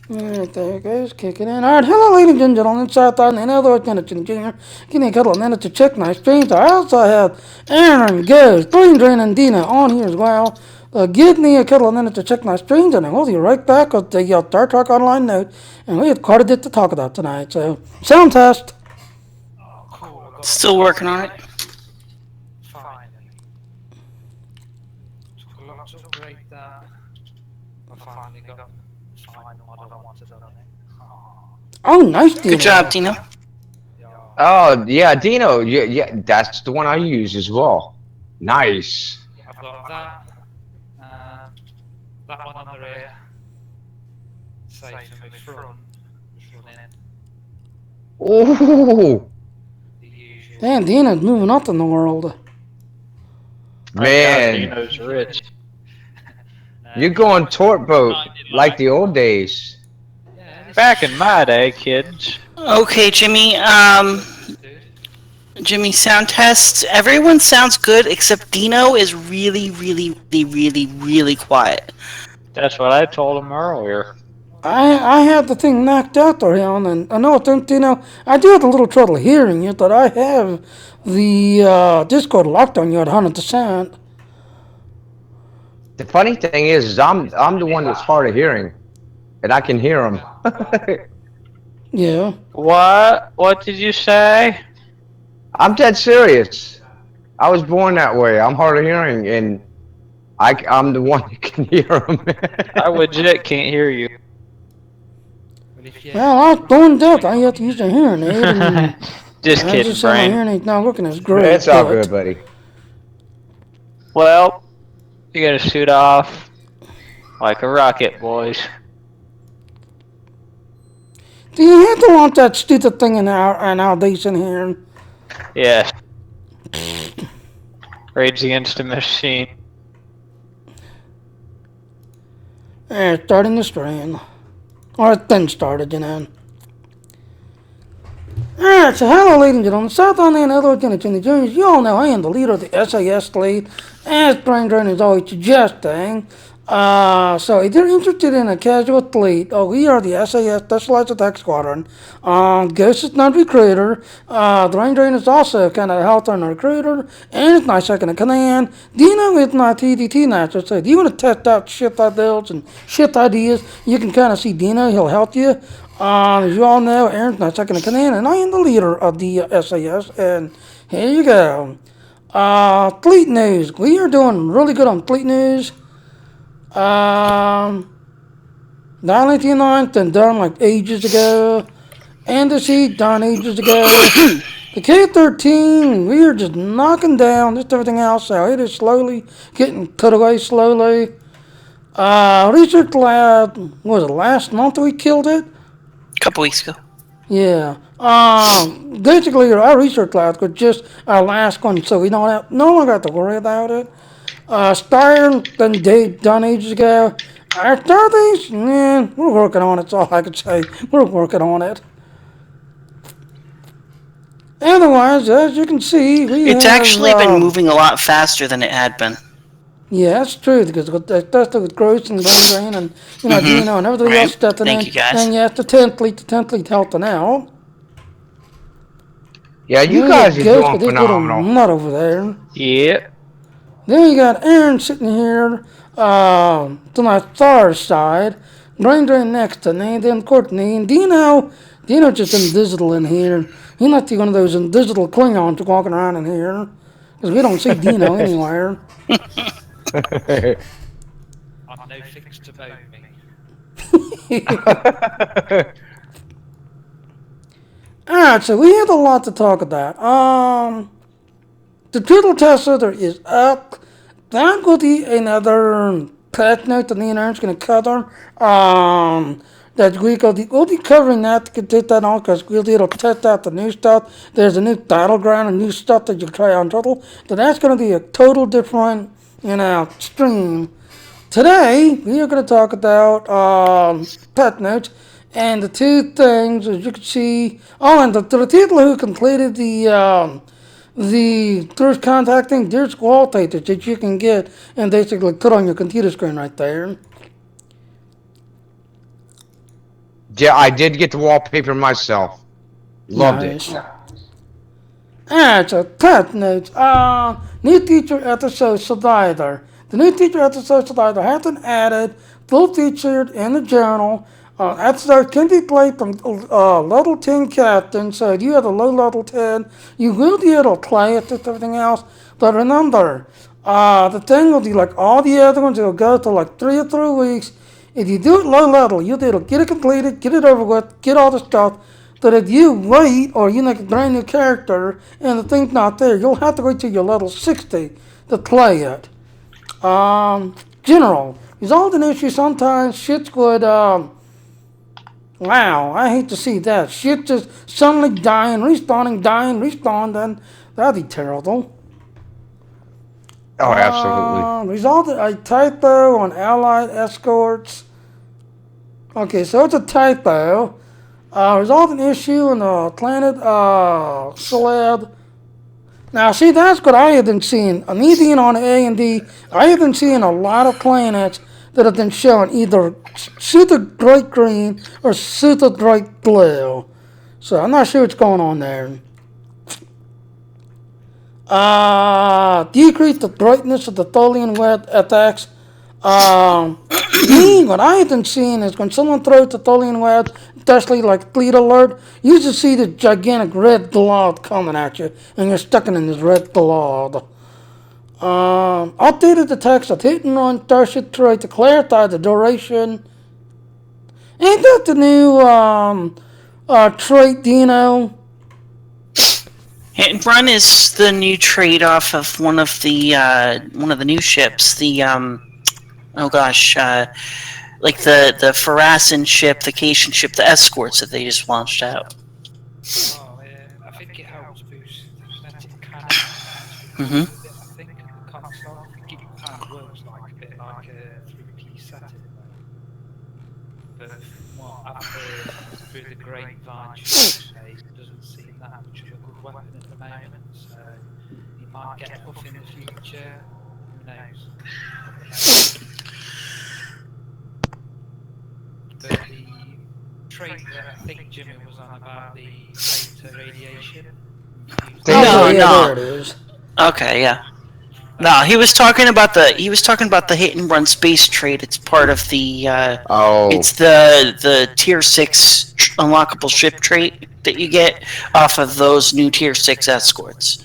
Alright, there it goes, kicking in. Alright, hello ladies and gentlemen, South Island and other Kennedy Jr. Give me a couple of minutes to check my streams. I also have Aaron, Ghost, Green Drain, and Dina on here as well. Give me a couple of minutes to check my streams, and I will be right back with the Star Trek Online note. And we have quite a bit to talk about tonight, so sound test. Oh, cool. Still working on it. Finally. Took a lot to upgrade that. I finally got the final model I wanted on it. Oh, nice, Dina. Good job, Dino. Oh, yeah, Dino. Yeah, that's the one I use as well. Nice. I've got that. That one on the rear. Safe in the front. Just running Ooh, the usual. Damn, Dina's moving up in the world. man. Dino's rich. You're going tort boat like the old days. Yeah, Back in my day, kids. Okay, Jimmy. dude. Jimmy, sound test. Everyone sounds good except Dino is really, really, really, really, really quiet. That's what I told him earlier. I had the thing knocked out there, and I know, Dino, I do have a little trouble hearing you, but I have the Discord locked on you at 100%. The funny thing is I'm the one that's hard of hearing, and I can hear him. Yeah. What? What did you say? I'm dead serious. I was born that way. I'm hard of hearing, and I'm the one that can hear him. I legit can't hear you. But if you Well, I was born deaf. I have to use a hearing aid. And Just I kidding, just say my Brain. hearing aid's not working as great. It's all but- good, buddy. Well, you gotta shoot off like a rocket, boys. Do you have to want that stupid thing in our decent hearing? Yes. Rage Against the Machine. Starting the stream. Or it then started, Alright, so hello ladies and gentlemen, South on and other Kennedy Juniors. You all know I am the leader of the SAS fleet, as Brain Drain is always suggesting. So if you're interested in a casual fleet, we are the SAS Specialized Attack Squadron. Ghost is not a recruiter. Brain Drain is also kind of a helper and a recruiter, and it's my second in command. Dino is my TDT master, so if you want to test out shit ideas and shit ideas, you can kind of see Dino, he'll help you. As you all know, Aaron's my second in command, and I am the leader of the SAS, and here you go. Fleet news. We are doing really good on fleet news. 989 been done like ages ago. Embassy done ages ago. The K-13, we are just knocking down just everything else, so it is slowly getting cut away slowly. Research Lab, was it last month we killed it? A couple weeks ago. Yeah. Basically, our research labs was just our last one, so we don't have, no longer have to worry about it. Steyr, done ages ago. Our Starbase, we're working on it, that's all I can say. We're working on it. Otherwise, as you can see, It's actually been moving a lot faster than it had been. Yeah, that's true, because especially with Gross and Brain and, Dino and everything Right. else stepping Thank in. you, guys. And yes, the 10th fleet helping out. Yeah, you Then guys we are got Ghost doing with this little phenomenal. nut over there. Yep. Then you got Aaron sitting here to my far side. Brain Drain next to me. Then Courtney and Dino. Dino's just invisible in here. He's not one of those invisible Klingons walking around in here. Because we don't see Dino anywhere. I'm no fix to vote me. Alright, so we have a lot to talk about. The Turtle Tester is up. That will be another patch note that me and Aaron's going to cover. That we'll be covering that to get that on because we'll be able to test out the new stuff. There's a new battleground and new stuff that you can try on Turtle. So that's going to be a total different, stream. Today, we are going to talk about pet notes. And the two things, as you can see, and the people who completed the first contact thing, there's wallpapers that you can get and basically put on your computer screen right there. Yeah, I did get the wallpaper myself. Loved Nice. it. Alright, so test notes. New teacher episode Slider. The new teacher episode Slider has been added, full featured in the journal. Episode can be played from level 10 captain, so if you have a low level 10, you will be able to play it, just everything else. But remember, the thing will be like all the other ones, it'll go to like 3 or 4 weeks. If you do it low level, you'll be able to get it completed, get it over with, get all the stuff. But if you wait or you make a brand new character and the thing's not there, you'll have to wait till you're level 60 to play it. General. Resolved an issue sometimes shit would, wow, I hate to see that. Shit just suddenly dying, respawning. That'd be terrible. Oh, absolutely. Resulted a typo on Allied escorts. Okay, so it's a typo. Resolved an issue in the planet Sled. Now, see, that's what I have been seeing. Me being on A&D, I have been seeing a lot of planets that have been showing either super bright green or super bright blue. So I'm not sure what's going on there. Decrease the brightness of the Tholian web attacks. What I have been seeing is when someone throws the Tholian web, especially like fleet alert, you just see the gigantic red blob coming at you, and you're stuck in this red blob. Updated the text of hit and run Starship trait to clarify the duration. Ain't that the new trait, Dino? Hit and run is the new trade off of one of the new ships. The like the Farasin ship, the Cation ship, the escorts that they just launched out. Oh, I think it helps boost static cannon. Mhm. I think the console, I think it kind of works like a bit like a 3P setting. But from what I've heard through the grapevine, it doesn't seem that much of a good weapon at the moment. So you might get tough in the future. Who knows? But the trait that I think Jimmy was on about the beta radiation. No, yeah, no. there it is. Okay, yeah. No, he was talking about the hit and run space trade. It's part of the it's the tier 6 unlockable ship trait that you get off of those new tier 6 escorts.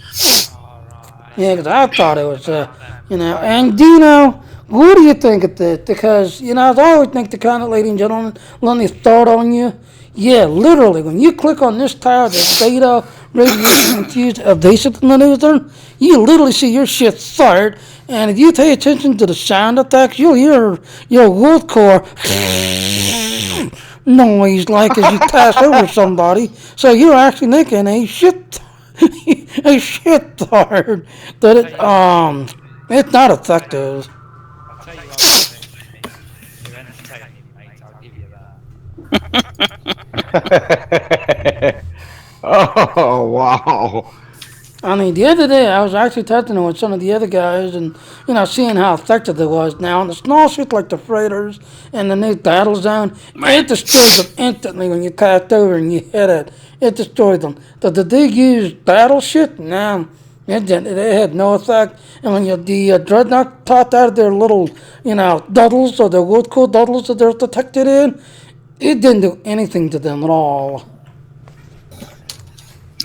Yeah, because I thought it was, and Dino, what do you think of this? Because, I always think the kind of, ladies and gentlemen, let me thought on you. Yeah, literally, when you click on this tile, the beta radiation infused evasive maneuver, you literally see your shit fired, and if you pay attention to the sound effects, you'll hear your wood core noise like as you pass over somebody. So you're actually making a shit a shit hard that it's not effective. I'll tell you what, you're entertaining, mate. I'll give you that. Oh, wow. I mean, the other day I was actually testing it with some of the other guys and, seeing how effective it was. Now, on the small ships like the freighters and the new battle zone, it destroys them instantly when you passed over and you hit it. It destroyed them. But the big used battle ship, nah, it had no effect. And when the dreadnought popped out of their little, duddles or their wood core duddles that they're detected in, it didn't do anything to them at all.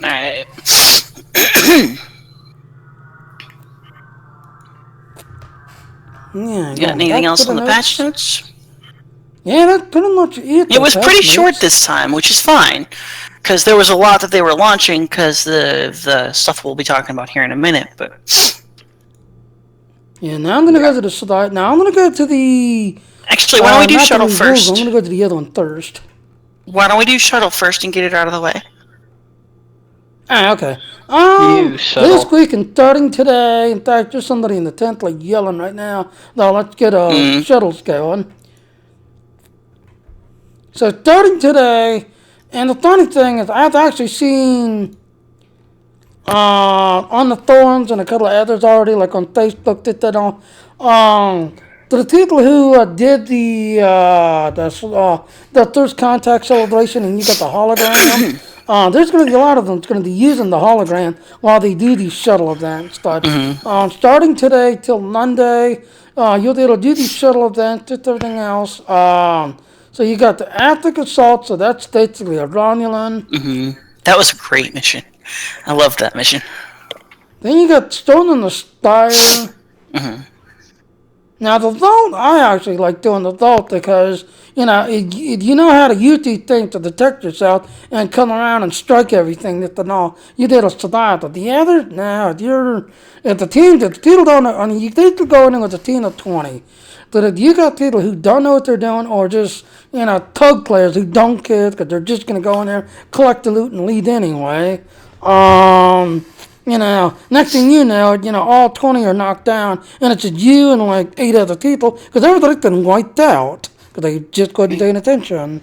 Alright. Yeah, You got anything else on the patch notes? Yeah, that's pretty much it. It was pretty short this time, which is fine, because there was a lot that they were launching. Because the stuff we'll be talking about here in a minute, but yeah, now I'm gonna go to the slide. Now I'm gonna go to the. Actually, why don't we do not the shuttle reviews, first? I'm gonna go to the other one first. Why don't we do shuttle first and get it out of the way? Okay. Shuttle. This week and starting today, in fact, there's somebody in the tent like yelling right now. Now let's get shuttles going. So starting today, and the funny thing is, I've actually seen on the forums and a couple of others already, like on Facebook, that they don't. To the people who did the first contact celebration, and you got the hologram. There's going to be a lot of them that's going to be using the hologram while they do these shuttle events. But starting today till Monday, you'll be able to do these shuttle events, just everything else. So you got the Arctic Assault, so that's basically a Romulan. That was a great mission. I loved that mission. Then you got Stone in the Spire. Now the vault, I actually like doing the vault because you know how to use these things to detect yourself and come around and strike everything that you did a survive. But the other, now if you're if the people don't know, you need to go in with a team of 20. But if you got people who don't know what they're doing, or just tug players who don't care because they're just gonna go in there, collect the loot and leave anyway. Next thing you know, all 20 are knocked down, and it's just you and like 8 other people, because everybody's been wiped out, because they just couldn't pay attention.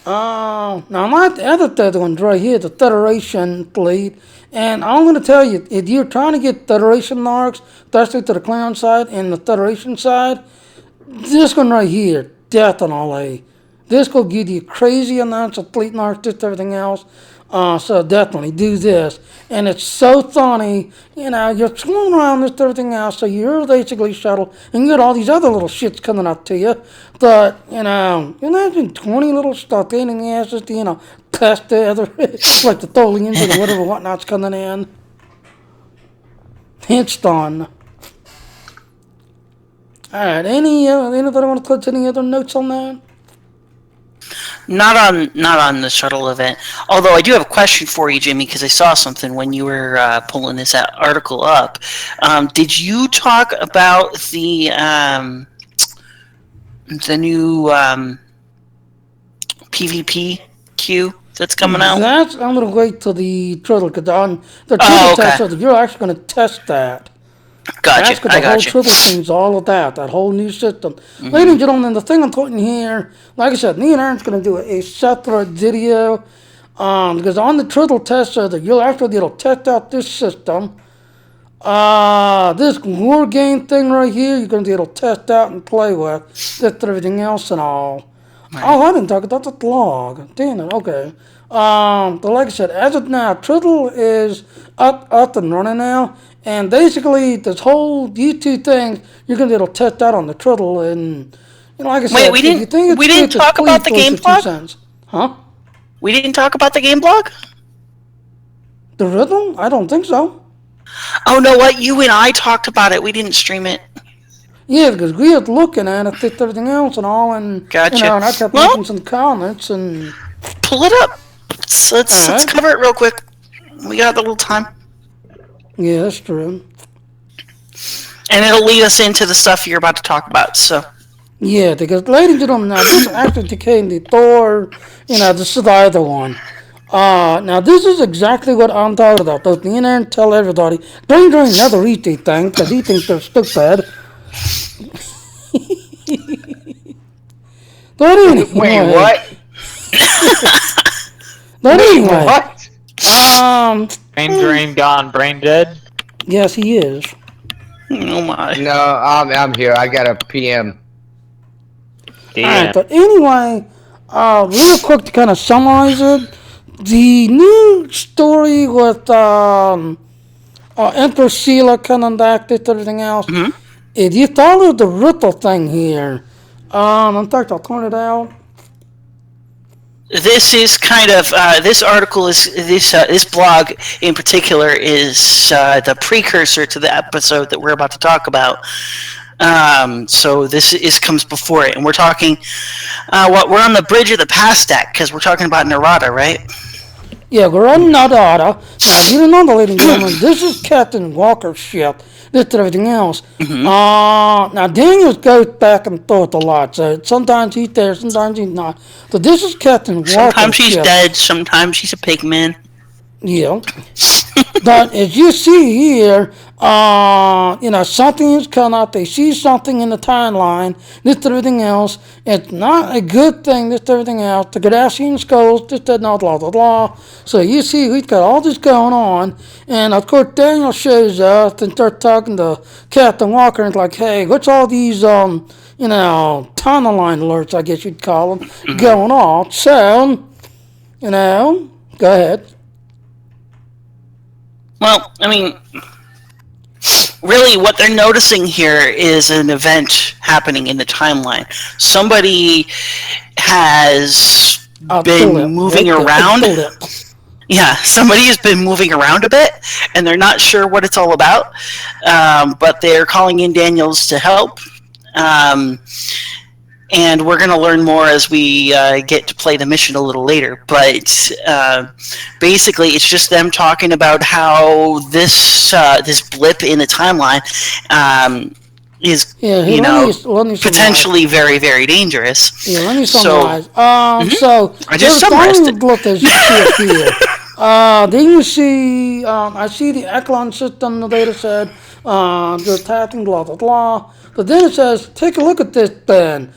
Now my other third one right here, the Federation fleet, and I'm going to tell you, if you're trying to get Federation narcs, especially to the Klingon side and the Federation side, this one right here, definitely. This will give you crazy amounts of fleet narcs, just everything else. So definitely do this. And it's so funny, you're swimming around this everything else, so you're basically shuttle, and you got all these other little shits coming up to you. But, imagine 20 little stuff in the asses to, test the other, like the Tholians and whatever whatnot's coming in. It's done. Alright, anybody want to put any other notes on that? Not on the shuttle event. Although I do have a question for you, Jimmy, because I saw something when you were pulling this article up. Did you talk about the new PvP queue that's coming out? I'm going to wait till the turtle, because on the turtle test, you're actually going to test that. Gotcha. That's what the whole triple thing's all about, that whole new system. Ladies and gentlemen, the thing I'm putting here, like I said, me and Aaron's going to do a separate video, because on the triple test server, you'll actually be able to test out this system. This war game thing right here, you're going to be able to test out and play with, just everything else and all. Right. Oh, I didn't talk about the blog. Damn it, okay. But like I said, as of now, Triddle is up and running now. And basically, this whole YouTube thing, you're going to be able to test out on the Triddle. And, like I said, we didn't talk about the game blog? Huh? We didn't talk about the game blog? The Riddle? I don't think so. Oh, no, what? You and I talked about it. We didn't stream it. Yeah, because we were looking at it, did everything else and all. And, gotcha. And I kept making some comments. And pull it up. Let's cover it real quick. We got a little time. Yeah, that's true. And it'll lead us into the stuff you're about to talk about, so. Yeah, because, ladies and gentlemen, now this actually became the Thor, this is the other one. Now this is exactly what I'm talking about. Go to the internet and tell everybody, don't never read these things, because he thinks they're stupid. But anyway. Wait, what? But anyway. What? Brain drain gone, brain dead? Yes, he is. Oh my. No, I'm here. I got a PM. Yeah. Alright, but anyway, real quick to kind of summarize it, the new story with Emperor Sheila coming back, this everything else, if you follow the Ripple thing here, in fact, I'll turn it out. This is kind of this article is this blog in particular is the precursor to the episode that we're about to talk about. So this comes before it, and we're talking we're on the bridge of the past stack because we're talking about Narada, right? Yeah, we're on Narada. Now, you don't know, ladies and gentlemen, this is Captain Walker's ship. This and everything else. Now, Daniels goes back and forth a lot. So sometimes he's there, sometimes he's not. So this is Captain Walker's ship. Sometimes she's dead, sometimes she's a pigman. Yeah. But as you see here, Something is coming out. They see something in the timeline. This everything else. It's not a good thing. This everything else. The Cardassian skulls. This that not blah blah blah. So you see, we've got all this going on, and of course Daniel shows up and starts talking to Captain Walker, and it's like, hey, what's all these timeline alerts, I guess you'd call them, going on? So, go ahead. Well, I mean, really what they're noticing here is an event happening in the timeline. Somebody has been moving around. Yeah, somebody has been moving around a bit, and they're not sure what it's all about, but they're calling in Daniels to help. And we're going to learn more as we get to play the mission a little later. But basically, it's just them talking about how this blip in the timeline is, potentially very, very dangerous. Yeah, let me summarize. So I just summarized it. Blip as you see it here. Then you see, I see the Echelon system. The data said they're attacking blah blah blah. But then it says, take a look at this then.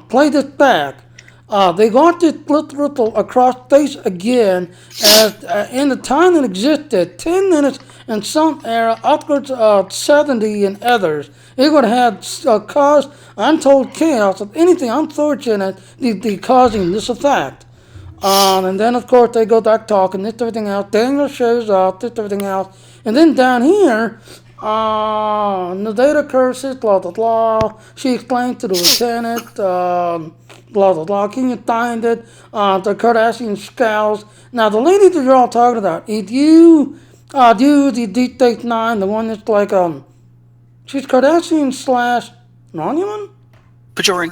Play this back. They got this little across space again as in the time that existed, 10 minutes in some era, upwards of 70 in others. It would have caused untold chaos of anything unfortunate causing this effect. And then, of course, they go back talking, this, everything else. Daniel shows up, this, everything else. And then down here, the data curses, blah, blah, blah. She explains to the lieutenant, blah, blah, blah. Can you find it? The Cardassian scowls. Now, the lady that you're all talking about, if you do the Deep Space Nine, the one that's like, she's Cardassian / non-human? Bajoran.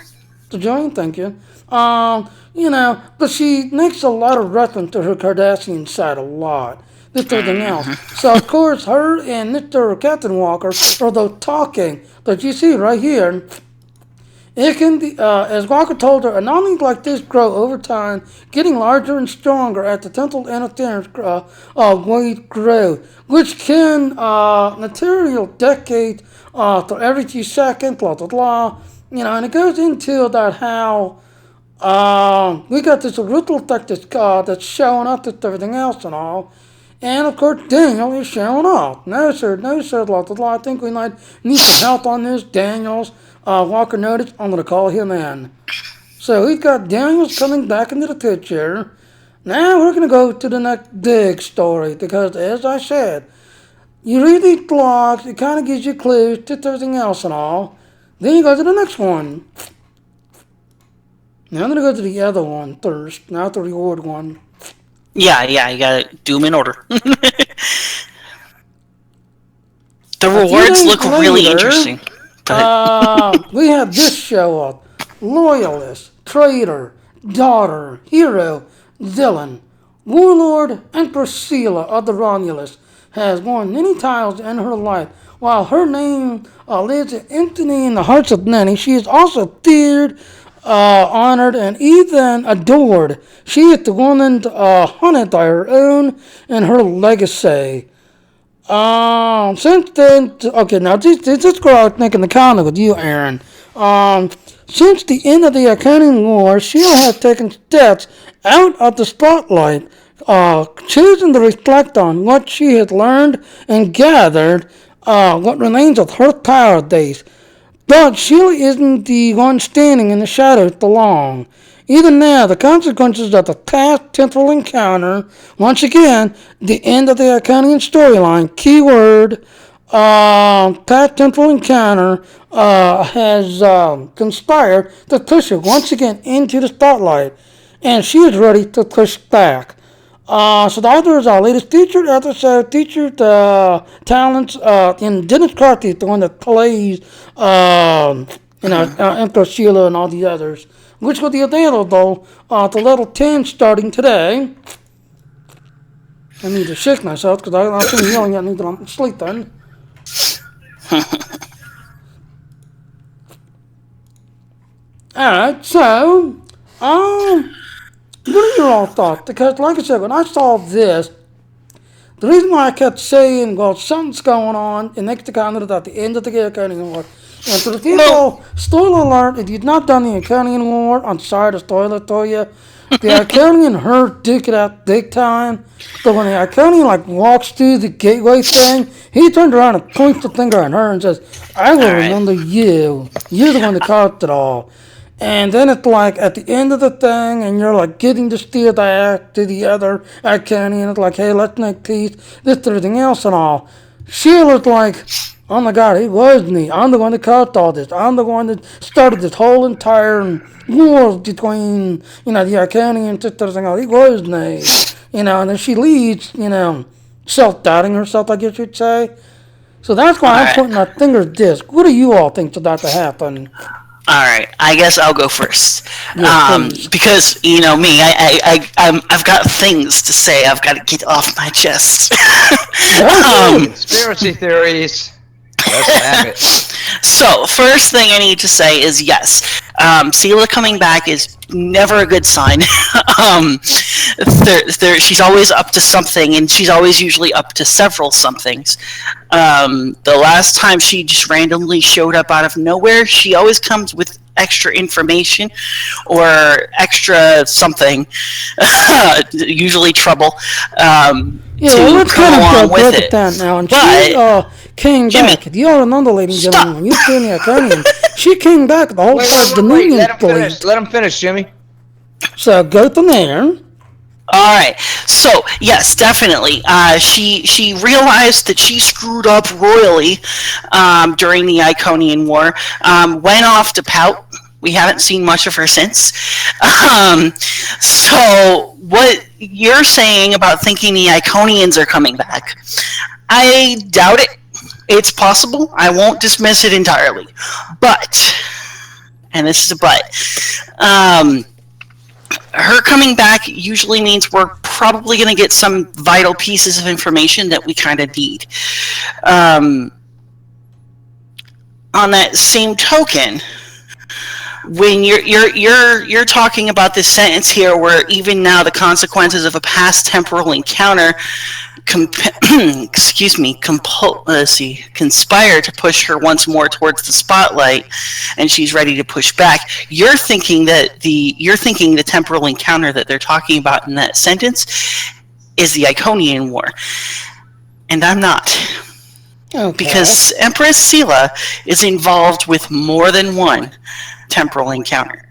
Bajoran, thank you. But she makes a lot of reference to her Cardassian side a lot. This, everything else. So, of course, her and Mr. Captain Walker are those talking. But you see right here, it can be, as Walker told her, anomalies like this grow over time, getting larger and stronger as the temporal interference weight grows, which can material decades to every few seconds, blah, blah, blah. And it goes into that how we got this ripple effect that's showing up with everything else and all. And of course, Daniel is showing up. No, sir, blah, blah, blah. I think we might need some help on this. Daniels, Walker noticed, I'm going to call him in. So we've got Daniels coming back into the picture. Now we're going to go to the next big story because, as I said, you read these blogs, it kind of gives you clues to everything else and all. Then you go to the next one. Now I'm going to go to the other one first, not the reward one. Yeah, you gotta do them in order. The rewards look really interesting. We have this show up. Loyalist, traitor, daughter, hero, villain, warlord, and Priscilla of the Romulus has won many titles in her life. While her name lives empty in the hearts of many, she is also feared, honored, and even adored. She is the woman haunted by her own and her legacy. Since then, okay, now this girl I was making the comment with you, Aaron. Since the end of the Iconian War, she has taken steps out of the spotlight, choosing to reflect on what she has learned and gathered, what remains of her power days. But Sheila isn't the one standing in the shadows for long. Even now, the consequences of the past temporal encounter, once again, the end of the Iconian storyline, keyword, past temporal encounter, has conspired to push her once again into the spotlight. And she is ready to push back. So the author is our latest featured episode, featured talents in Dennis Carthy, the one that plays, Emperor Sheila and all the others, which will be available to level 10 starting today. I need to shake myself because I've been yelling at me that I'm sleeping. Alright, so, what are your all thoughts? Because, like I said, when I saw this The reason why I kept saying, well, something's going on, and next accounted at the end of the accounting war. And to the people, spoiler alert, if you've not done the accounting war, I'm sorry to spoil it to you. The Iconian heard Dick it out big time. But when the Iconian walks through the gateway thing, he turned around and points the finger at her and says, I will remember you. You're the one that caused it all. And then it's at the end of the thing, and you're getting to steer the act to the other Iconian. It's hey, let's make peace, this, everything else and all. Sheila's oh my God, it was me. I'm the one that caused all this. I'm the one that started this whole entire war between, the Iconian and sisters and all. It was me. And then she leaves, self-doubting herself, I guess you'd say. So that's why I'm pointing my finger at this. What do you all think's about to happen? All right, I guess I'll go first. Because me, I've got things to say. I've got to get off my chest. Conspiracy theories. Let's have it. So, first thing I need to say is yes, Sela coming back is never a good sign. She's always up to something, and she's always usually up to several somethings. The last time she just randomly showed up out of nowhere, she always comes with extra information or extra something, usually trouble, to come along with it. Now. And she came back. If you all remember, ladies and gentlemen, when you see the Iconian, she came back the whole time. Let him finish, Jimmy. So go from there. All right. So yes, definitely. She realized that she screwed up royally during the Iconian War. Went off to pout. We haven't seen much of her since. So what you're saying about thinking the Iconians are coming back, I doubt it. It's possible. I won't dismiss it entirely. But, and this is a but, her coming back usually means we're probably going to get some vital pieces of information that we kind of need. On that same token, when you're talking about this sentence here, where even now the consequences of a past temporal encounter conspire to push her once more towards the spotlight, and she's ready to push back. You're thinking the temporal encounter that they're talking about in that sentence is the Iconian War, and I'm not. Okay. Because Empress Sela is involved with more than one temporal encounter.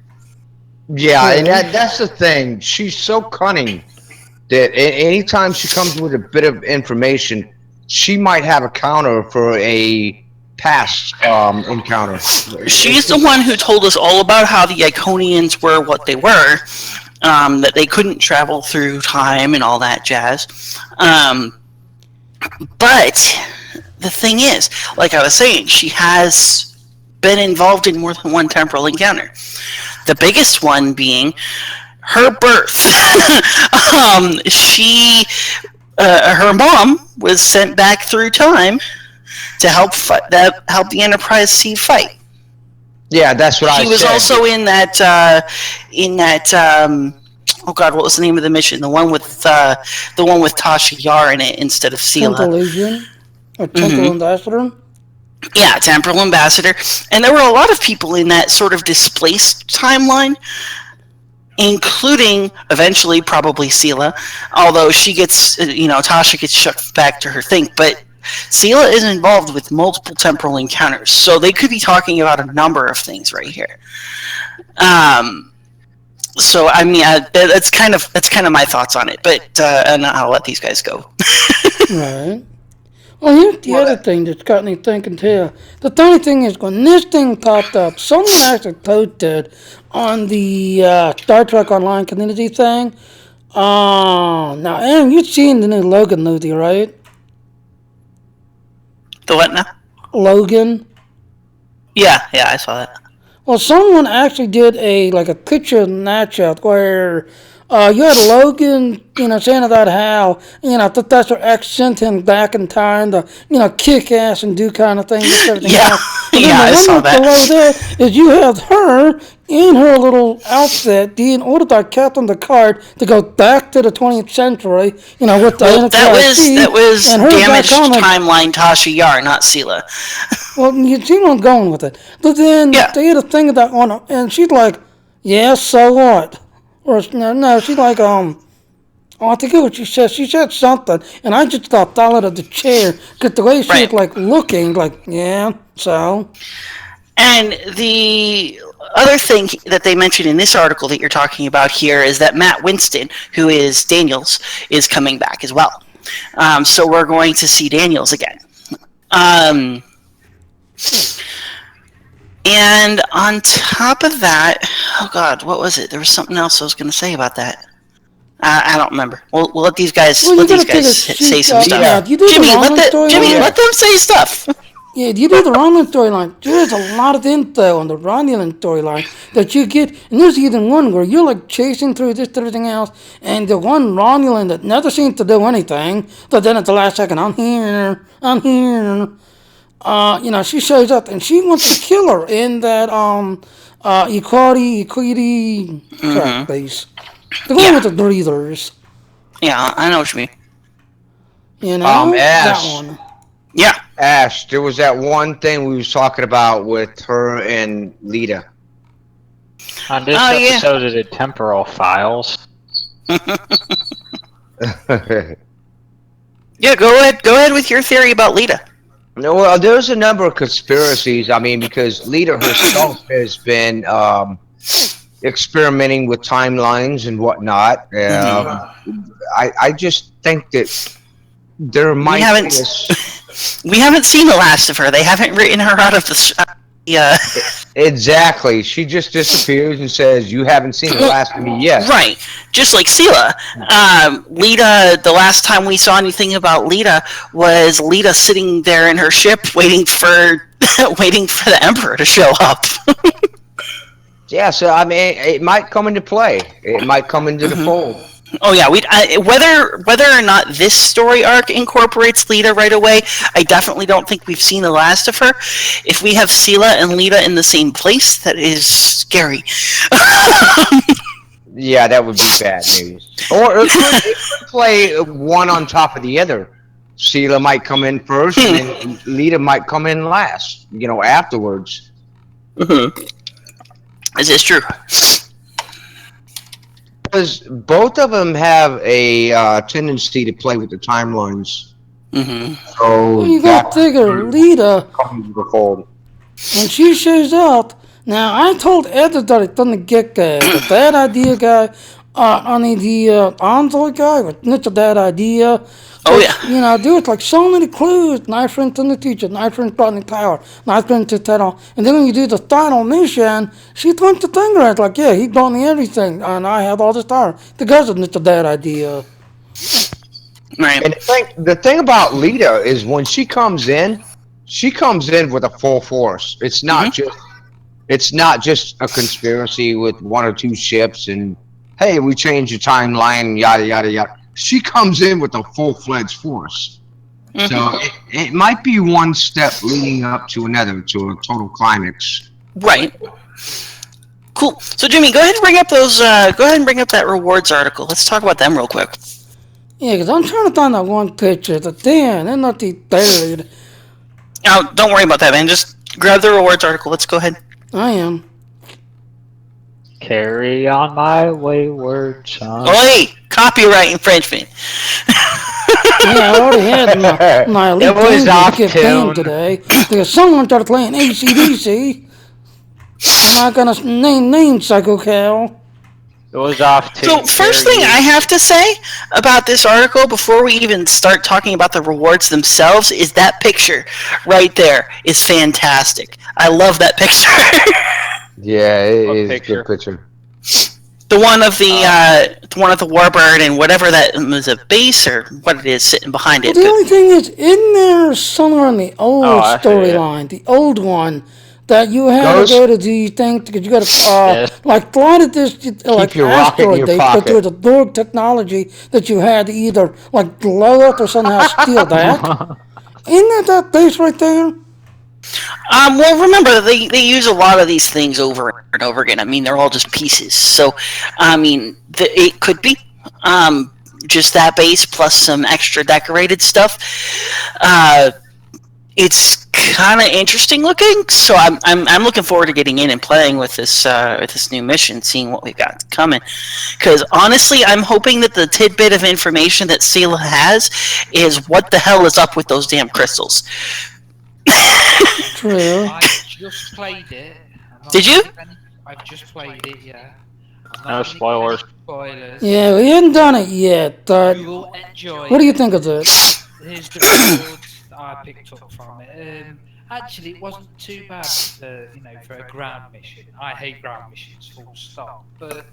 Yeah, and that's the thing. She's so cunning that anytime she comes with a bit of information, she might have a counter for a past encounter. She's the one who told us all about how the Iconians were what they were, that they couldn't travel through time and all that jazz. But the thing is, like I was saying, she has been involved in more than one temporal encounter. The biggest one being her birth. Her mom was sent back through time to help the Enterprise C fight. Yeah, that's what I said. She was also in that oh God, what was the name of the mission? The one with Tasha Yar in it instead of Sela. Temporal Legion or Temporal Ambassador. Yeah, Temporal Ambassador, and there were a lot of people in that sort of displaced timeline, including eventually probably Sela, although she gets, Tasha gets shoved back to her thing, but Sela is involved with multiple temporal encounters, so they could be talking about a number of things right here. So I mean, that's kind of my thoughts on it, but and I'll let these guys go. Right. Well, here's the other thing that's got me thinking too. The funny thing is, when this thing popped up, someone actually posted on the Star Trek Online community thing. Now, Aaron, you've seen the new Logan movie, right? The what now? Logan. Yeah, I saw that. Well, someone actually did a picture snapshot where You had Logan, saying about how, Professor X sent him back in time to, kick ass and do kind of things and everything Yeah. else. And Yeah, then I the saw one that. below there is you have her in her little outfit being ordered by Captain Picard to go back to the 20th century, with the Well, that was and her damaged comment, timeline Tasha Yar, not Sela. well, you see where I'm going with it. But then Yeah. they had a thing about one, and she's like, yeah, so what? Or no, she's like, I forget what she said. She said something, and I just about fell out of the chair because the way she Right. was like looking, like, yeah, so. And the other thing that they mentioned in this article that you're talking about here is that Matt Winston, who is Daniels, is coming back as well. So we're going to see Daniels again. And on top of that, oh God, what was it? There was something else I was going to say about that. I don't remember. We'll let these guys Well, you gotta say some stuff. Yeah, you do Jimmy, the Romulan Jimmy, storyline. let them say stuff. Yeah, you do the Romulan storyline. There's a lot of info on the Romulan storyline that you get, and there's even one where you're like chasing through this and everything else, and the one Romulan that never seems to do anything, but then at the last second, I'm here. She shows up and she wants to kill her in that Equity track base. The one with the breathers. Yeah, I know what you mean. That Ash. one. Yeah. Ash, there was that one thing we was talking about with her and Lita. On this episode of the Temporal Files. Yeah, go ahead with your theory about Lita. No, well, there's a number of conspiracies. I mean, because Lita herself has been experimenting with timelines and whatnot. I just think that there might be we haven't seen the last of her. They haven't written her out of the. Exactly. She just disappears and says, "You haven't seen the last of me yet." Right. Just like Sela. Lita. The last time we saw anything about Lita was Lita sitting there in her ship, waiting for the Emperor to show up. Yeah. So I mean, it might come into play. It might come into the fold. Oh yeah, whether or not this story arc incorporates Lita right away, I definitely don't think we've seen the last of her. If we have Sela and Lita in the same place, that is scary. Yeah, that would be bad news. Or it could play one on top of the other. Sela might come in first, and then Lita might come in last. Afterwards. Is this true? Because both of them have a tendency to play with the timelines. So Well, you gotta figure Lita, when she shows up. Now, I told everybody from the get-go that that idea guy, the Envoy guy, was not a bad idea. Oh, yeah. There's like so many clues. Knife into the future, knife into button power, knife into that. And then when you do the final mission, she points the finger at like, yeah, he brought me everything, and I have all this power. Because it's a bad idea. Right. And the thing about Lita is when she comes in with a full force. It's not just a conspiracy with one or two ships and, hey, we changed the timeline, yada, yada, yada. She comes in with a full-fledged force. So it might be one step leading up to another, to a total climax. Right. Cool. So Jimmy, go ahead and bring up that rewards article. Let's talk about them real quick. Yeah, because I'm trying to find that one picture. They're not the third. Oh, don't worry about that, man. Just grab the rewards article. Let's go ahead. I am. Carry on my wayward son. Oh, hey! Copyright infringement. Yeah, I already had my elite It was game off get tune. banned today because someone started playing AC/DC. I'm not gonna name names, Psycho Cal. It was off too. So first thing I have to say about this article before we even start talking about the rewards themselves is that picture right there is fantastic. I love that picture. Yeah, it What is picture? a good picture. The one of the Warbird and whatever that was, a base or what it is sitting behind it. The only thing is, in there somewhere in the old Oh, I see it. storyline, the old one, that you had Ghost? to go to these things because you got to Yes. like fly to this like your rocket in asteroid your base, but there was pocket. a Borg technology that you had to either like blow up or somehow steal that. Isn't that base right there? Well, remember they use a lot of these things over and over again. I mean, they're all just pieces. So, I mean, it could be just that base plus some extra decorated stuff. It's kind of interesting looking. So I'm looking forward to getting in and playing with this new mission, seeing what we got coming. Because honestly, I'm hoping that the tidbit of information that Sela has is what the hell is up with those damn crystals. True. I just played it. Did you? I've just played it, yeah. No spoilers. Spoilers. Yeah, we hadn't done it yet. You will enjoy What do you it. think of this? Here's the rewards I picked up from it. Actually, it wasn't too bad for, for a ground mission. I hate ground missions, full stop. But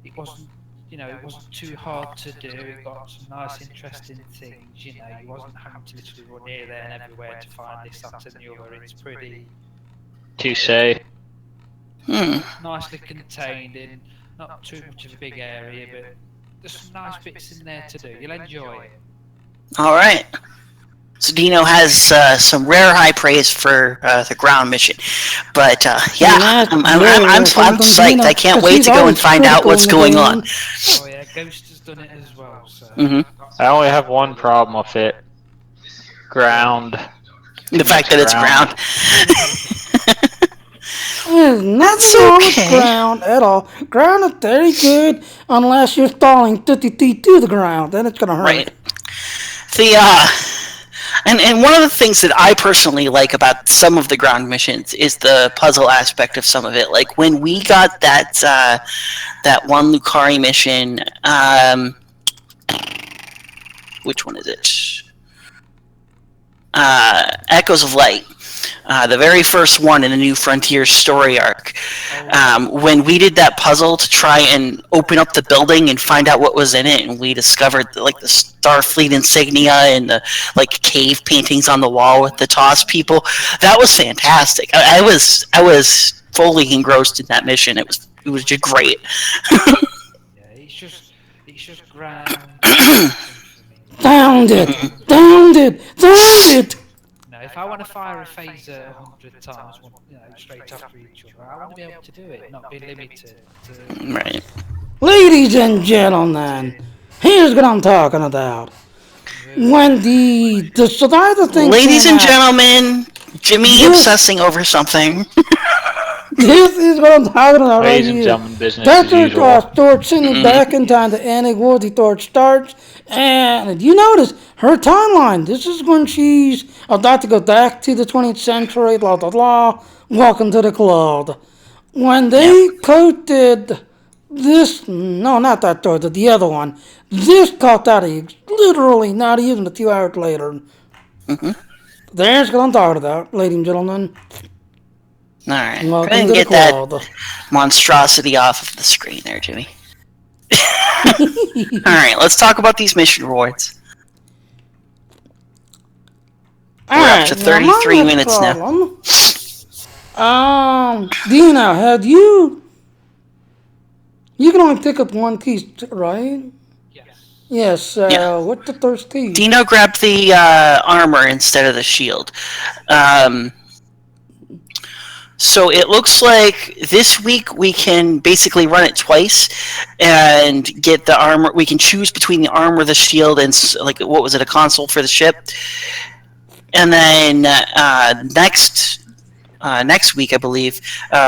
it wasn't, it wasn't too hard to do. It got some nice, interesting things. You wasn't having to literally run here, there, and everywhere to find this, that, and the other. It's pretty Touche. nicely contained in not too much of a big area, but there's some nice bits in there to do. You'll enjoy it. All right. So Dino has some rare high praise for the ground mission, but yeah, I'm psyched. I can't wait to go and find out what's going on. Oh yeah, Ghost has done it as well. So I only have one problem with it. Ground. The fact that it's ground. There's nothing wrong with ground at all. Ground is very good unless you're falling 50 feet to the ground. Then it's gonna hurt. Right. And one of the things that I personally like about some of the ground missions is the puzzle aspect of some of it. Like when we got that one Lucari mission, which one is it? Echoes of Light. The very first one in the New Frontier story arc. When we did that puzzle to try and open up the building and find out what was in it, and we discovered the Starfleet insignia and the cave paintings on the wall with the TOS people, that was fantastic. I was fully engrossed in that mission. It was just great. yeah, it's just ground. Found it! Found it! Found it! If I want to fire a phaser 100 times, straight after each other, I want to be able to do it, not be limited to... Right. Ladies and gentlemen, here's what I'm talking about. When the thing Ladies and came out, gentlemen, Jimmy obsessing over something. this is what I'm talking about right Ladies and here. gentlemen, business as Patrick usual. starts sending back in time to Annie where the Thor starts. And you notice her timeline. This is when she's about to go back to the 20th century, blah, blah, blah. Welcome to the club. When they coated this, no, not that Thor, the other one, this popped out literally not even a few hours later. There's what I'm talking about, ladies and gentlemen. All right. Go Welcome ahead and to the get that club. monstrosity off of the screen there, Jimmy. Alright, let's talk about these mission rewards. We're up to 33 minutes now. Dina, have you can only pick up one piece, right? Yes. Yes, what's the first piece? Dino grabbed the armor instead of the shield. So it looks like this week we can basically run it twice and get the armor. We can choose between the armor, the shield, and what was it, a console for the ship. And then next week, I believe,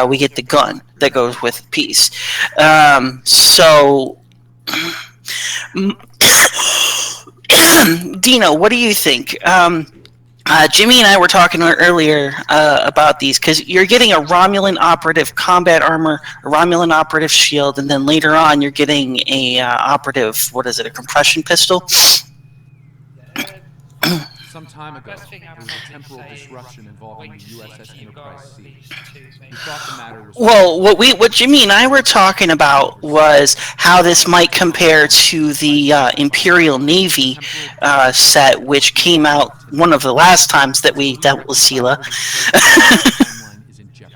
we get the gun that goes with the piece. So, Dino, what do you think? Jimmy and I were talking earlier about these because you're getting a Romulan operative combat armor, a Romulan operative shield, and then later on you're getting a operative, what is it, a compression pistol? Some time ago, there was a temporal disruption involving the USS Enterprise C. We thought the matter was... Well, what Jimmy and I were talking about was how this might compare to the Imperial Navy set, which came out one of the last times that we dealt with Sela.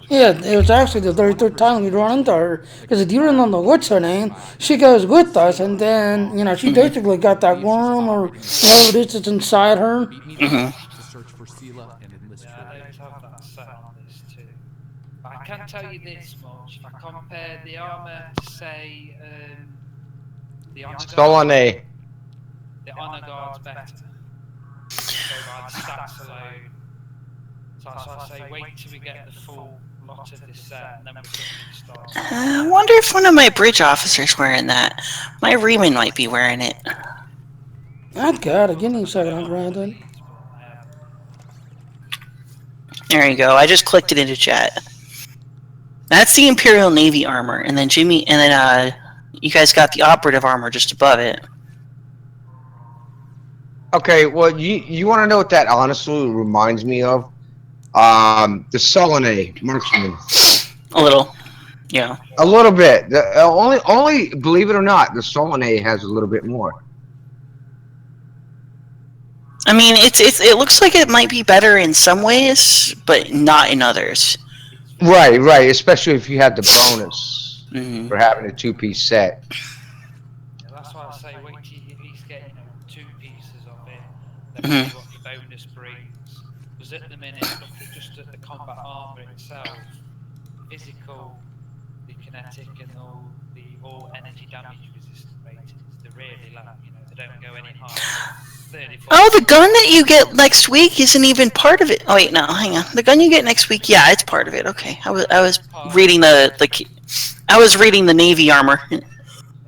Yeah, it was actually the 33rd time we'd run into her. Because if you remember what's her name, she goes with us, and then, she basically got that worm or whatever it is that's inside her. Meet me Mhm. there to search for Sela and enlist Yeah, her I aid. don't have that set on this too. But I can tell you this much: if I compare the armor to say the honor guard, Solane. the honor guard's better. So by the stats alone. So I say wait till we get the full lot of this set, and then we can really start. I wonder if one of my bridge officers wearing that. My Reman might be wearing it. I'd got it. Give me a second, I'll grab it. There you go. I just clicked it into chat. That's the Imperial Navy armor, and then you guys got the operative armor just above it. Okay, well, you want to know what that honestly reminds me of? The Solane marksman. A little, yeah. A little bit. Only believe it or not, the Solane has a little bit more. I mean, it looks like it might be better in some ways, but not in others. Right, right. Especially if you had the bonus Mm-hmm. for having a two-piece set. Yeah, that's why I say wait till you at least get 2 pieces of it, then Mhm. see what the bonus brings. Because at the minute, looking just at the combat armor itself, physical, the kinetic, and all energy damage resistant ratings, they're really low. They don't go any higher. 34. Oh, the gun that you get next week isn't even part of it. Oh wait, no, hang on. The gun you get next week, yeah, it's part of it. Okay, I was reading I was reading the Navy armor. Yeah,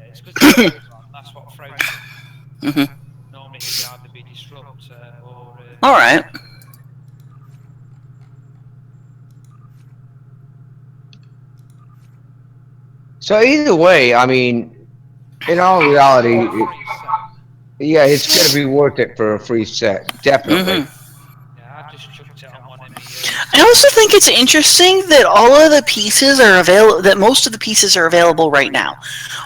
it's because that's what throws it. Mm-hmm. Normally it'd either be disruptor or. All right. So either way, I mean, in all reality, yeah, it's gonna be worth it for a free set, definitely. Mm-hmm. Yeah, I just chucked it on one of I also think it's interesting that all of the pieces are available. That most of the pieces are available right now.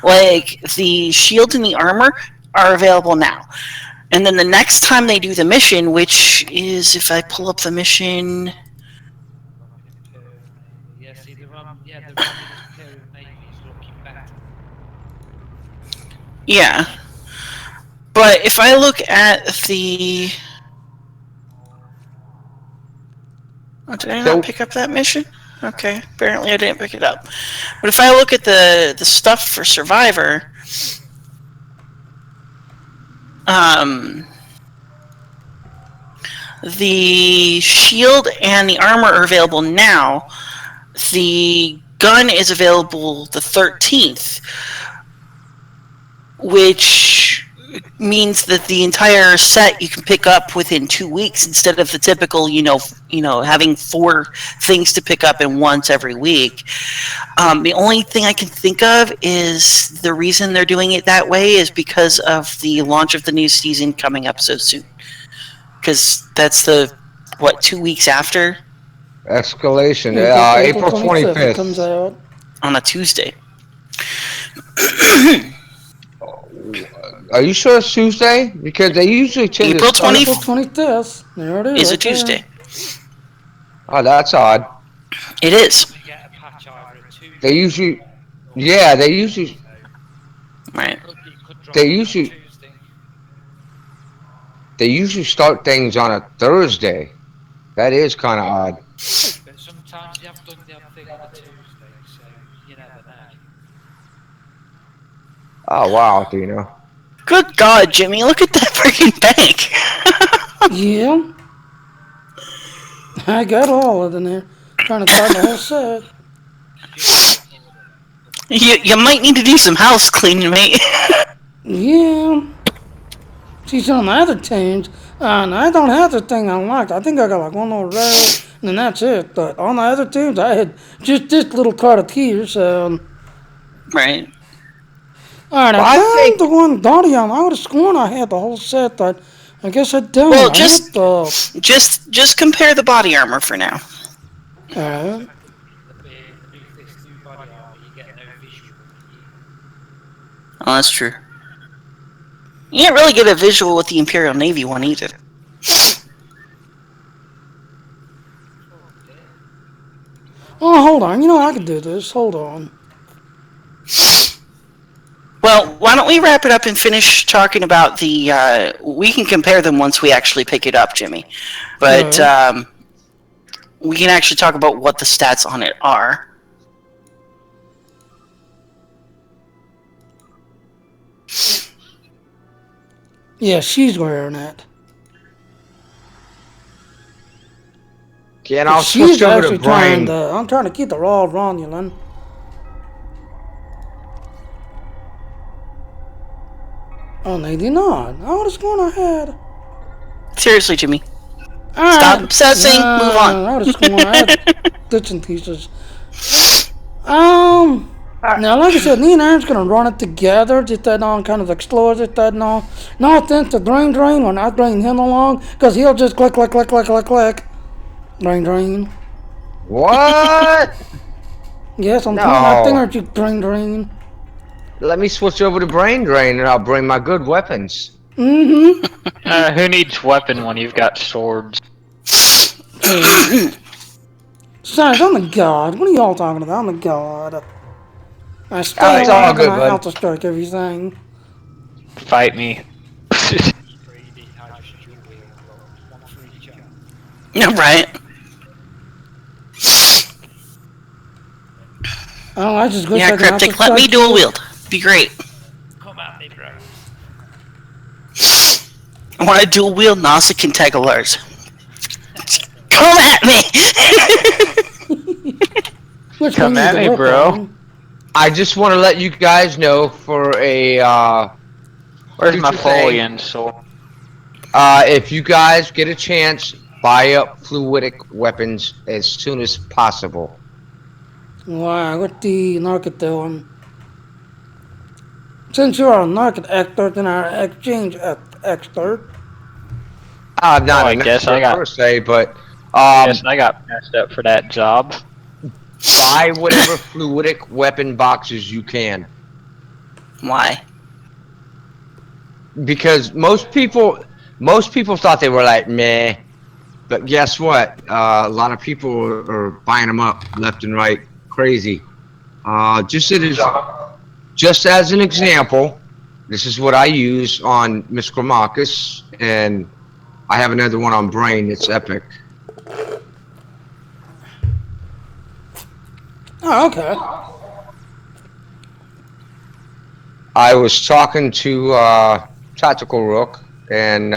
Like the shield and the armor are available now. And then the next time they do the mission, which is if I pull up the mission. Yeah, see the Imperial Navy is looking better. Yeah. But if I look at the. Oh, did I not pick up that mission? Okay, apparently I didn't pick it up. But if I look at the stuff for Survivor, the shield and the armor are available now. The gun is available the 13th, which means that the entire set you can pick up within 2 weeks instead of the typical, having 4 things to pick up in once every week. The only thing I can think of is the reason they're doing it that way is because of the launch of the new season coming up so soon. Because that's 2 weeks after? Escalation. Yeah, April 25th it comes 25th. out. On a Tuesday. Are you sure it's Tuesday? Because they usually change April it. 20th April 25th. There it is. is a right there. Tuesday. Oh, that's odd. It is. We get a patch either at 2. They usually, yeah, they usually, Right. they usually start things on a Thursday. That is kind of odd. But sometimes you have done the other thing on a Tuesday, so you never know. Oh wow, Dino. Good God, Jimmy, look at that freaking bank. Yeah. I got all of it in there. Trying to find the whole set. You might need to do some house cleaning, mate. Yeah. She's on the other teams, and I don't have the thing unlocked. I think I got like one more row, and then that's it. But on the other teams, I had just this little card of keys, so. Right. Alright, Well, I I think the one Dottie on. I would have sworn I had the whole set, but I guess I don't. Well, I had the. just compare the body armor for now. Alright. This new body armor, you get no visual. Oh, that's true. You can't really get a visual with the Imperial Navy one either. Oh, hold on. You know, I can do this. Hold on. Well, why don't we wrap it up and finish talking about the, we can compare them once we actually pick it up, Jimmy. But, we can actually talk about what the stats on it are. Yeah, she's wearing it. Okay, and I'll She's switch over to actually trying Brain. to. I'm trying to keep the raw Romulan. Oh, they did not. Oh, what's going ahead? Seriously, Jimmy. Alright. Stop obsessing. Move on. I just going ahead. Bits and pieces. Now, like I said, me and Aaron's gonna run it together, just that on kind of explore it, that no. No offense to Drain, we're not dragging him along, because he'll just click. Drain. What? Yes, I'm No. doing that thing, aren't you, Drain? Let me switch over to Brain Drain and I'll bring my good weapons. Mm-hmm. Who needs weapon when you've got swords? Besides, I'm a god. What are y'all talking about? I'm a god. I stay it's all alive good, and I bud. auto-strike everything. Fight me. 3D hydrogen dual wield, one for each arm. Yeah, right. Oh, I just wish Yeah, I could Cryptic, let me auto-strike dual you. wield. Be great. Come at me, bro. I want to dual wield Nausicaa and Tegalars. Come at me! Which Come we need at to me, work bro. on. I just want to let you guys know for a Where's my future thing, folian sword? if you guys get a chance, buy up fluidic weapons as soon as possible. Why? What the narket doing? Since you're a narket expert and our exchange expert, I'm not Oh, I an guess I expert got- per se, but Guess I got passed up for that job. buy whatever fluidic weapon boxes you can. Why? Because most people thought they were like meh, but guess what? A lot of people are buying them up left and right, crazy. Just as an example, this is what I use on Miss Chromacus, and I have another one on Brain. It's epic. oh, okay. I was talking to Tactical Rook, and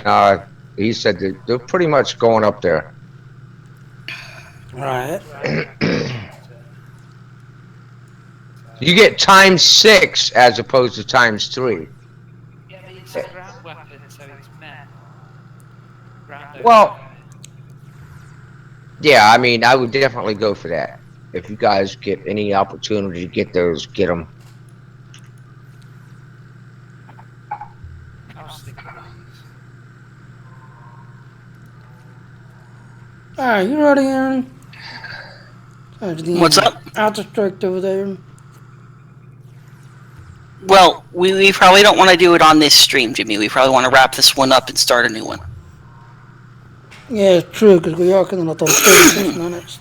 he said that they're pretty much going up there. Right. You get ×6 as opposed to ×3. Yeah, but it's a ground weapon, so it's men. Ground Well, yeah, I mean, I would definitely go for that. If you guys get any opportunity to get those, get them. I'll stick with these. Alright, you ready, Aaron? What's up? Auto-strike over there. Well, we probably don't want to do it on this stream, Jimmy. We probably want to wrap this one up and start a new one. Yeah, it's true, because we are coming up on 36 minutes.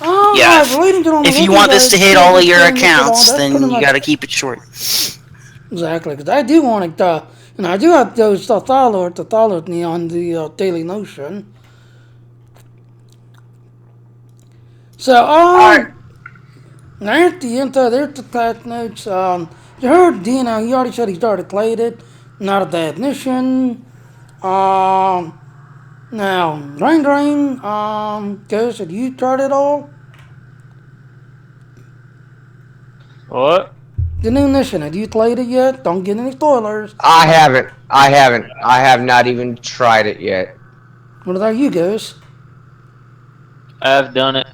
Oh, Yeah, guys, ladies and gentlemen, If you welcome want this guys to hit to all of your everything we put on. accounts, That's then pretty you much- got to keep it short. Exactly, because I do want it, and I do have those Thalor on the Daily Notion. So, there's the info, there's the patch notes. You heard Dino, he already said he started playing it. Not a bad mission. Now, Drain, Ghost, have you tried it all? What? The new mission, have you played it yet? Don't get any spoilers. I haven't. I have not even tried it yet. What about you, Ghost? I've done it.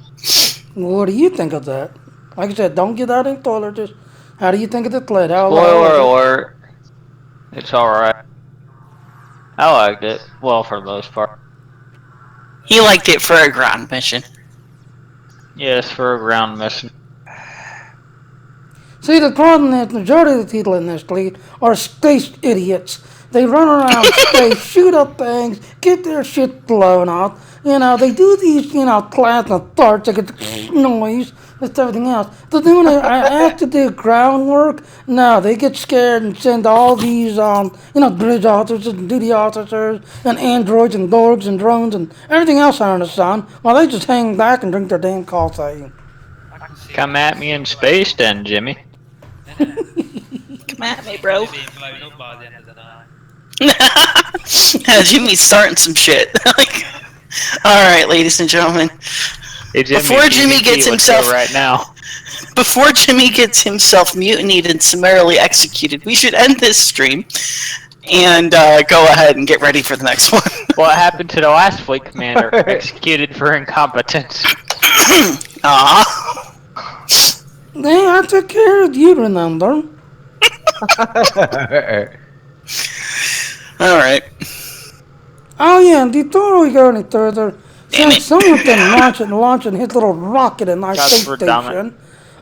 What do you think of that? Like I said, don't get out any spoilers. Just how do you think of the play? Spoiler alert. It's alright. I liked it. Well, for the most part. He liked it for a ground mission. Yes, for a ground mission. See, the problem is the majority of the people in this fleet are space idiots. They run around space, shoot up things, get their shit blown up. You know, they do these, plasma darts that get noise. with everything else. They're doing it. I asked to do groundwork. No, they get scared and send all these, bridge officers and duty officers and androids and dorgs and drones and everything else under the sun while they just hang back and drink their damn coffee. Come at me in space then, Jimmy. Come at me, bro. Being blown up by the end of the night. Jimmy's starting some shit. Alright, ladies and gentlemen. Hey, Jimmy, Before Jimmy gets let's go himself right now. Before Jimmy gets himself mutinied and summarily executed, we should end this stream and go ahead and get ready for the next one. What happened to the last fleet commander? Executed for incompetence. Aww. Hey, I took care of you, remember? Alright. Oh yeah, and before we go any further, Damn since it. someone can launching his little rocket in our That's space redundant.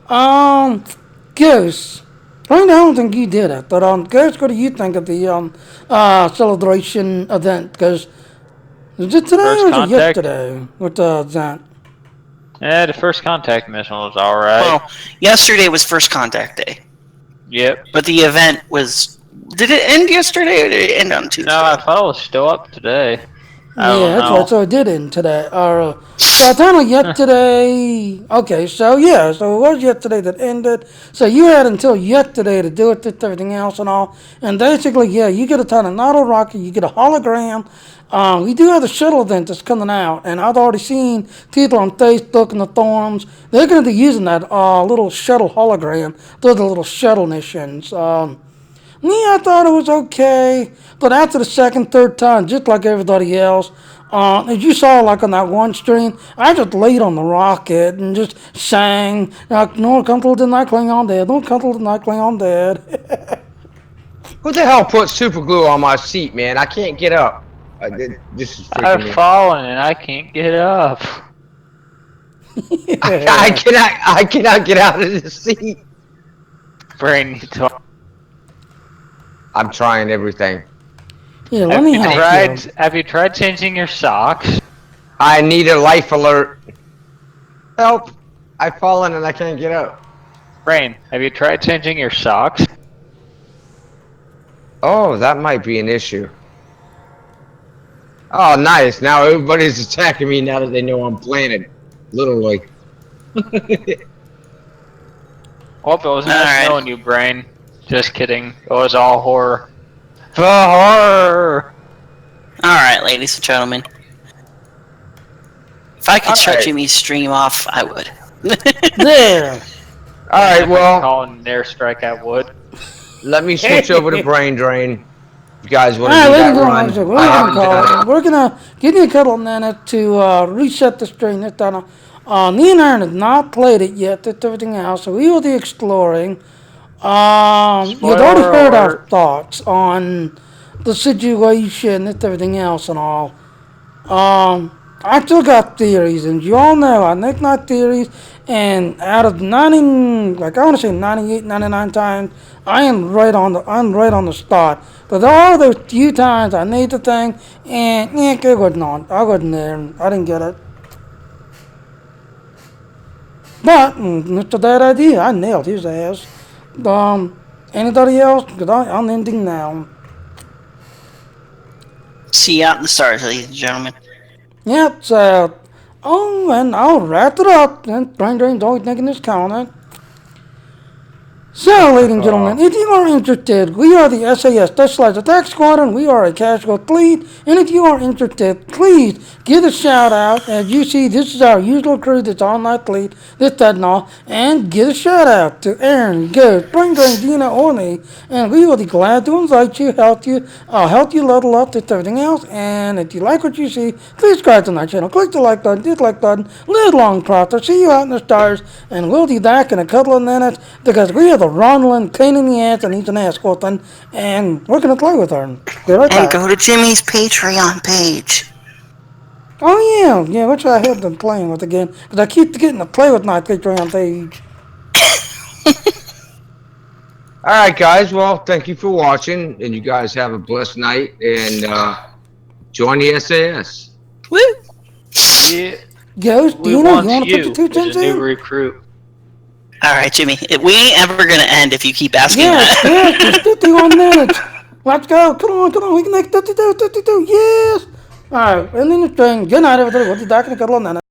station, Goose, I don't think you did it, but Goose, what do you think of the celebration event? Because was it today First or was it contact? yesterday with that? Yeah, the first contact mission was alright. Well, yesterday was first contact day, Yep. but the event was... Did it end yesterday or did it end on Tuesday? No, I thought it was still up today. I don't Yeah, that's know. right. So it did end today. So I kind of yesterday. Okay, so yeah, so it was yesterday that ended. So you had until yesterday to do it, with everything else and all. And basically, yeah, you get a ton of not a rocket, you get a hologram. We do have the shuttle event that's coming out, and I've already seen people on Facebook and the forums. They're going to be using that little shuttle hologram. Those are the little shuttle missions. Yeah, I thought it was okay, but after the second, third time, just like everybody else, as you saw, like on that one stream, I just laid on the rocket and just sang, like, "No, come to the night, Klingon dead. Don't come to the night, Klingon dead." Who the hell put super glue on my seat, man? I can't get up. This is freaking I've me. fallen and I can't get up. I cannot get out of the seat. Brain needs to... I'm trying everything. Yeah, let me help you. Have you tried changing your socks? I need a life alert. Help! I've fallen and I can't get up. Brain, have you tried changing your socks? Oh, that might be an issue. Oh, nice. Now everybody's attacking me now that they know I'm planted. Literally. Well, it was nice Alright. knowing you, Brain. Just kidding. It was all horror. The horror! Alright, ladies and gentlemen. If I could shut Alright. Jimmy's stream off, I would. There. Alright, well, Calling an airstrike, I would. let me switch over to brain drain. You guys want to All do right, that ladies and run? gentlemen, I haven't done it. we're gonna give you a couple of minutes to reset the stream. This time, me and Aaron have not played it yet. That's everything else, so we will be exploring. You've already heard our alert. thoughts on the situation and everything else and all. I still got theories, and you all know I make my theories, and out of 90, like I want to say 98, 99 times, I'm right on the spot. But there are those few times I need the thing, and it wasn't on. I wasn't there, and I didn't get it. But it's a bad idea. I nailed his ass. Anybody else? Because I'm ending now. See you out in the stars, ladies and gentlemen. Yep, so, and I'll wrap it up. And Brain Drain's always making this comment. So, ladies and gentlemen, if you are interested, we are the SAS Specialized Attack Squadron. We are a casual fleet, and if you are interested, please give a shout out. As you see, this is our usual crew that's on that fleet, this, that, and all, and give a shout out to Aaron, Ghost, Brain Drain, Dina, or me, and we will be glad to invite you, help you level up, to everything else. And if you like what you see, please subscribe to my channel, click the like button, dislike button, live long, prosper, see you out in the stars, and we'll be back in a couple of minutes because we are the Ronlin pain in the ass and he's an ass whooping, and we're gonna play with her. Be right And back. go to Jimmy's Patreon page. Oh yeah, which I have been playing with again, because I keep getting to play with my Patreon page. Alright, guys. Well, thank you for watching, and you guys have a blessed night, and join the SAS. Woo! Yeah, Ghost, we Dina, you want wanna put you your 2 as cents a new in? recruit. All right, Jimmy. We ain't ever gonna end if you keep asking Yes, that. yes, it's 51 minutes. Let's go. Come on. We can make 52, yes. All right, ending the string. Good night, everybody. We'll be back in a couple of minutes.